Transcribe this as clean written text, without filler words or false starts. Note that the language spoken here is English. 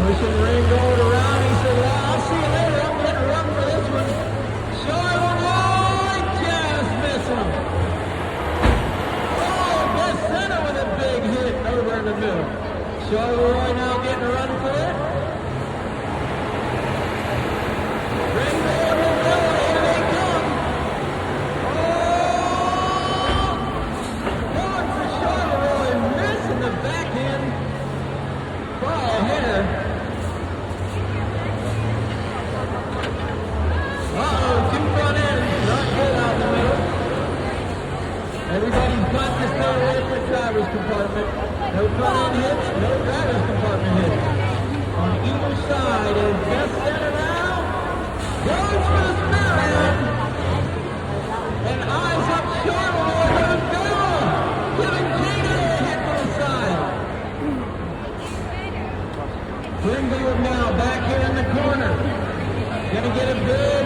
Pushing ring going around. He said, well, I'll see you later. I'm going to run for this one. Charleroi just missing him. Oh, dead center with a big hit over in the middle. Charleroi now getting a run for it. Ring going in the middle. Here they come. Oh! Going for Charleroi. Missing the backhand. Ball hitter. Two front ends. Not good out in the middle. Everybody's got to stay away from the driver's compartment. No front end hits, no driver's compartment hits. On either side is just center now. Goes for the spin end. And eyes up Charleroi. Goes down. Giving Gina a hit to the side. Greenfield now back here in the corner. Gonna get a big